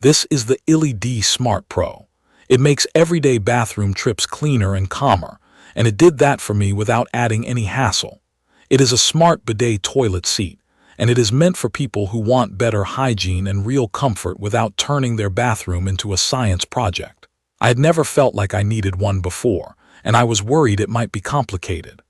This is the iliD Smart Pro. It makes everyday bathroom trips cleaner and calmer, and it did that for me without adding any hassle. It is a smart bidet toilet seat, and it is meant for people who want better hygiene and real comfort without turning their bathroom into a science project. I had never felt like I needed one before, and I was worried it might be complicated.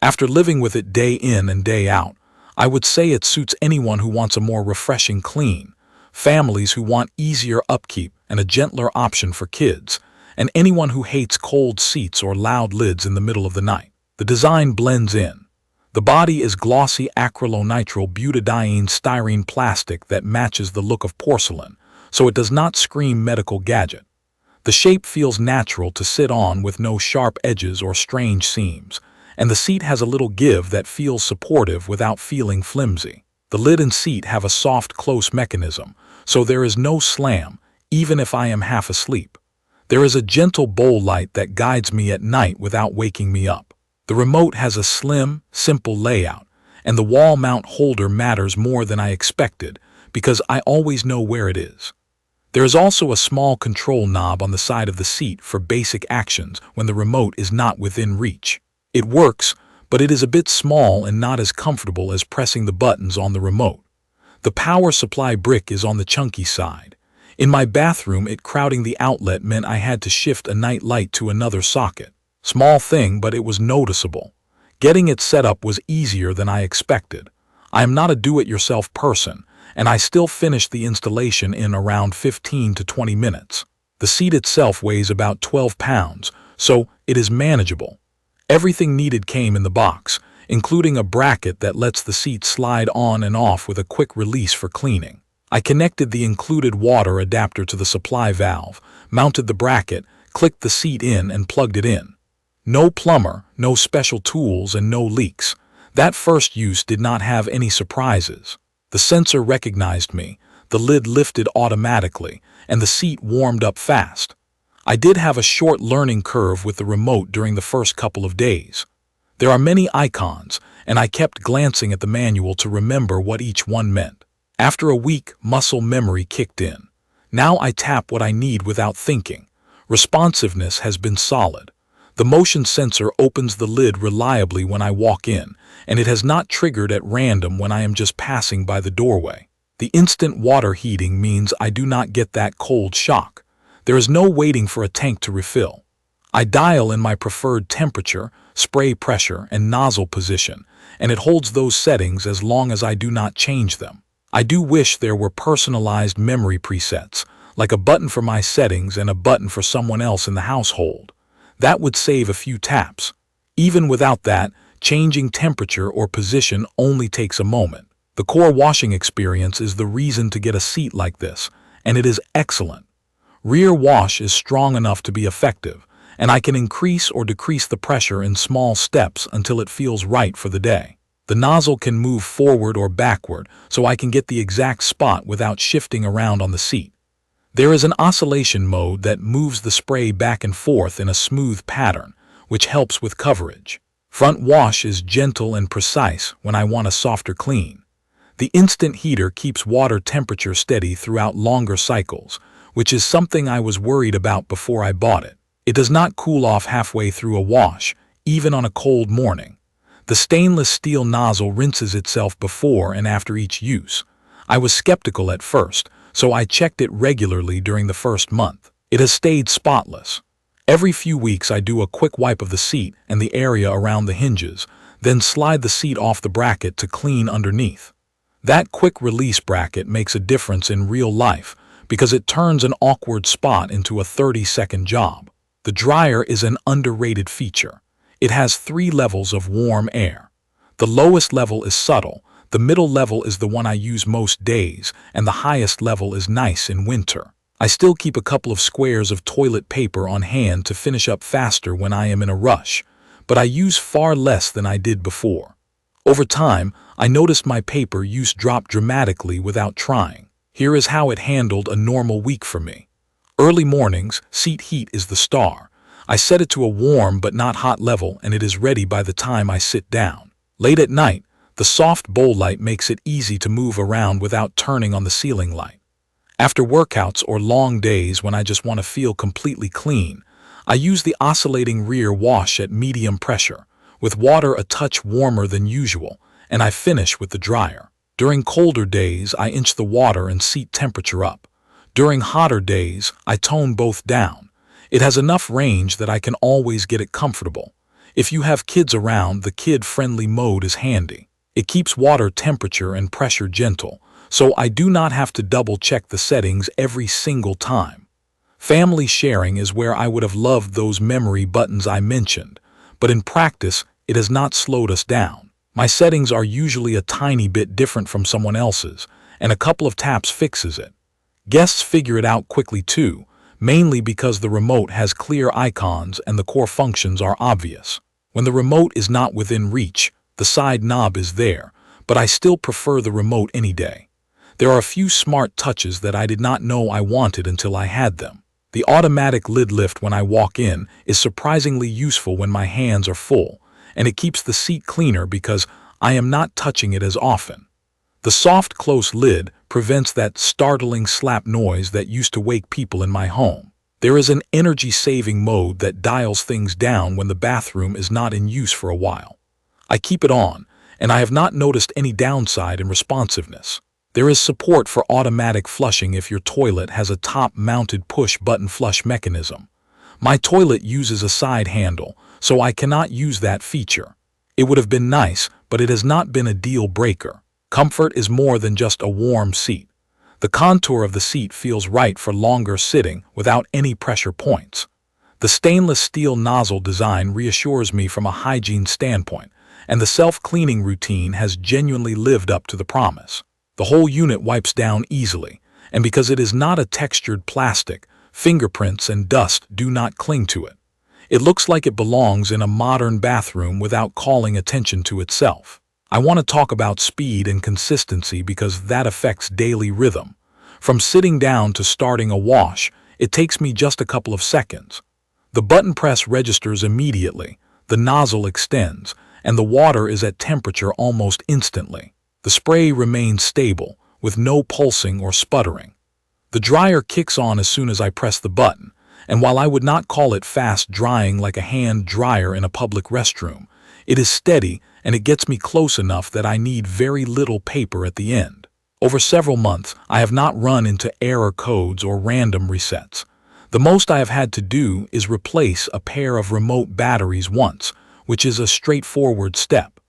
After living with it day in and day out, I would say it suits anyone who wants a more refreshing clean, families who want easier upkeep and a gentler option for kids, and anyone who hates cold seats or loud lids in the middle of the night. The design blends in. The body is glossy acrylonitrile butadiene styrene plastic that matches the look of porcelain, so it does not scream medical gadget. The shape feels natural to sit on with no sharp edges or strange seams, and the seat has a little give that feels supportive without feeling flimsy. The lid and seat have a soft close mechanism, so there is no slam, even if I am half asleep. There is a gentle bowl light that guides me at night without waking me up. The remote has a slim, simple layout, and the wall mount holder matters more than I expected because I always know where it is. There is also a small control knob on the side of the seat for basic actions when the remote is not within reach. It works, but it is a bit small and not as comfortable as pressing the buttons on the remote. The power supply brick is on the chunky side. In my bathroom, it crowding the outlet meant I had to shift a night light to another socket. Small thing, but it was noticeable. Getting it set up was easier than I expected. I am not a do-it-yourself person, and I still finished the installation in around 15 to 20 minutes. The seat itself weighs about 12 pounds, so it is manageable. Everything needed came in the box, including a bracket that lets the seat slide on and off with a quick release for cleaning. I connected the included water adapter to the supply valve, mounted the bracket, clicked the seat in, and plugged it in. No plumber, no special tools, and no leaks. That first use did not have any surprises. The sensor recognized me, the lid lifted automatically, and the seat warmed up fast. I did have a short learning curve with the remote during the first couple of days. There are many icons, and I kept glancing at the manual to remember what each one meant. After a week, muscle memory kicked in. Now I tap what I need without thinking. Responsiveness has been solid. The motion sensor opens the lid reliably when I walk in, and it has not triggered at random when I am just passing by the doorway. The instant water heating means I do not get that cold shock. There is no waiting for a tank to refill. I dial in my preferred temperature, spray pressure, and nozzle position, and it holds those settings as long as I do not change them. I do wish there were personalized memory presets, like a button for my settings and a button for someone else in the household. That would save a few taps. Even without that, changing temperature or position only takes a moment. The core washing experience is the reason to get a seat like this, and it is excellent. Rear wash is strong enough to be effective, and I can increase or decrease the pressure in small steps until it feels right for the day. The nozzle can move forward or backward, so I can get the exact spot without shifting around on the seat. There is an oscillation mode that moves the spray back and forth in a smooth pattern, which helps with coverage. Front wash is gentle and precise when I want a softer clean. The instant heater keeps water temperature steady throughout longer cycles, which is something I was worried about before I bought it. It does not cool off halfway through a wash, even on a cold morning. The stainless steel nozzle rinses itself before and after each use. I was skeptical at first, so I checked it regularly during the first month. It has stayed spotless. Every few weeks I do a quick wipe of the seat and the area around the hinges, then slide the seat off the bracket to clean underneath. That quick release bracket makes a difference in real life because it turns an awkward spot into a 30-second job. The dryer is an underrated feature. It has 3 levels of warm air. The lowest level is subtle, the middle level is the one I use most days, and the highest level is nice in winter. I still keep a couple of squares of toilet paper on hand to finish up faster when I am in a rush, but I use far less than I did before. Over time, I noticed my paper use drop dramatically without trying. Here is how it handled a normal week for me. Early mornings, seat heat is the star. I set it to a warm but not hot level and it is ready by the time I sit down. Late at night, the soft bowl light makes it easy to move around without turning on the ceiling light. After workouts or long days when I just want to feel completely clean, I use the oscillating rear wash at medium pressure, with water a touch warmer than usual, and I finish with the dryer. During colder days, I inch the water and seat temperature up. During hotter days, I tone both down. It has enough range that I can always get it comfortable. If you have kids around, the kid-friendly mode is handy. It keeps water temperature and pressure gentle, so I do not have to double-check the settings every single time. Family sharing is where I would have loved those memory buttons I mentioned, but in practice, it has not slowed us down. My settings are usually a tiny bit different from someone else's, and a couple of taps fixes it. Guests figure it out quickly too, mainly because the remote has clear icons and the core functions are obvious. When the remote is not within reach, the side knob is there, but I still prefer the remote any day. There are a few smart touches that I did not know I wanted until I had them. The automatic lid lift when I walk in is surprisingly useful when my hands are full, and it keeps the seat cleaner because I am not touching it as often. The soft close lid prevents that startling slap noise that used to wake people in my home. There is an energy-saving mode that dials things down when the bathroom is not in use for a while. I keep it on, and I have not noticed any downside in responsiveness. There is support for automatic flushing if your toilet has a top-mounted push-button flush mechanism. My toilet uses a side handle, so I cannot use that feature. It would have been nice, but it has not been a deal breaker. Comfort is more than just a warm seat. The contour of the seat feels right for longer sitting without any pressure points. The stainless steel nozzle design reassures me from a hygiene standpoint, and the self-cleaning routine has genuinely lived up to the promise. The whole unit wipes down easily, and because it is not a textured plastic, fingerprints and dust do not cling to it. It looks like it belongs in a modern bathroom without calling attention to itself. I want to talk about speed and consistency because that affects daily rhythm. From sitting down to starting a wash, it takes me just a couple of seconds. The button press registers immediately, the nozzle extends, and the water is at temperature almost instantly. The spray remains stable, with no pulsing or sputtering. The dryer kicks on as soon as I press the button, and while I would not call it fast drying like a hand dryer in a public restroom, it is steady and it gets me close enough that I need very little paper at the end. Over several months, I have not run into error codes or random resets. The most I have had to do is replace a pair of remote batteries once, which is a straightforward step.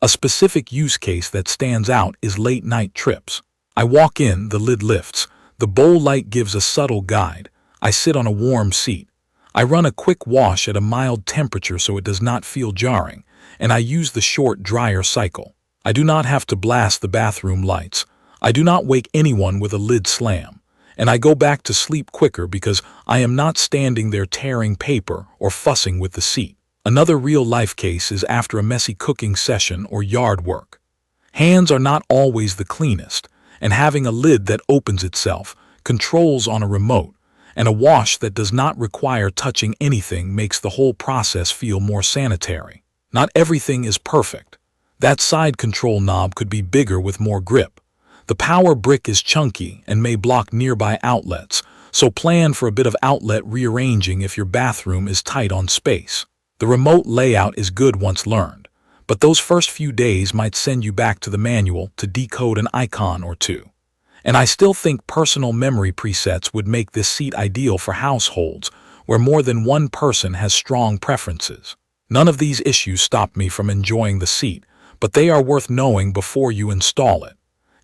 A specific use case that stands out is late-night trips. I walk in, the lid lifts, the bowl light gives a subtle guide. I sit on a warm seat. I run a quick wash at a mild temperature so it does not feel jarring, and I use the short dryer cycle. I do not have to blast the bathroom lights. I do not wake anyone with a lid slam, and I go back to sleep quicker because I am not standing there tearing paper or fussing with the seat. Another real-life case is after a messy cooking session or yard work. Hands are not always the cleanest, and having a lid that opens itself, controls on a remote, and a wash that does not require touching anything makes the whole process feel more sanitary. Not everything is perfect. That side control knob could be bigger with more grip. The power brick is chunky and may block nearby outlets, so plan for a bit of outlet rearranging if your bathroom is tight on space. The remote layout is good once learned, but those first few days might send you back to the manual to decode an icon or two. And I still think personal memory presets would make this seat ideal for households where more than one person has strong preferences. None of these issues stop me from enjoying the seat, but they are worth knowing before you install it.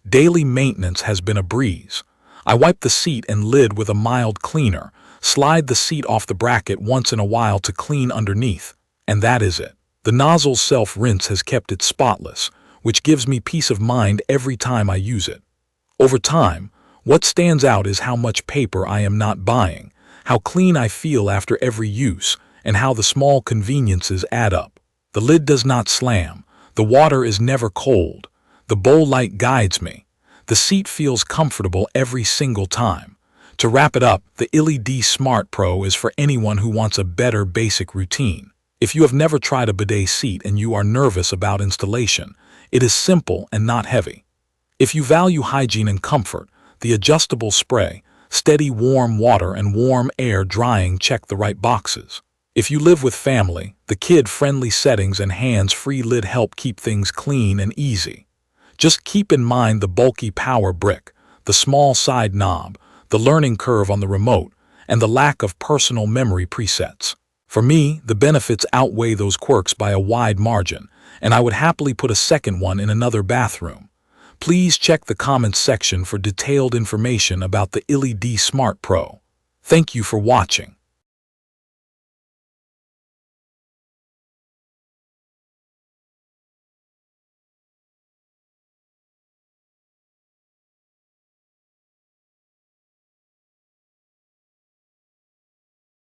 Daily maintenance has been a breeze. I wipe the seat and lid with a mild cleaner, slide the seat off the bracket once in a while to clean underneath, and that is it. The nozzle's self-rinse has kept it spotless, which gives me peace of mind every time I use it. Over time, what stands out is how much paper I am not buying, how clean I feel after every use, and how the small conveniences add up. The lid does not slam, the water is never cold, the bowl light guides me, the seat feels comfortable every single time. To wrap it up, the iliD Smart Pro is for anyone who wants a better basic routine. If you have never tried a bidet seat and you are nervous about installation, it is simple and not heavy. If you value hygiene and comfort, The adjustable spray, steady warm water and warm air drying check the right boxes. If you live with family, the kid-friendly settings and hands-free lid help keep things clean and easy. Just keep in mind the bulky power brick, the small side knob, the learning curve on the remote, and the lack of personal memory presets. For me, the benefits outweigh those quirks by a wide margin, and I would happily put a second one in another bathroom. Please check the comments section for detailed information about the iliD Smart Pro. Thank you for watching.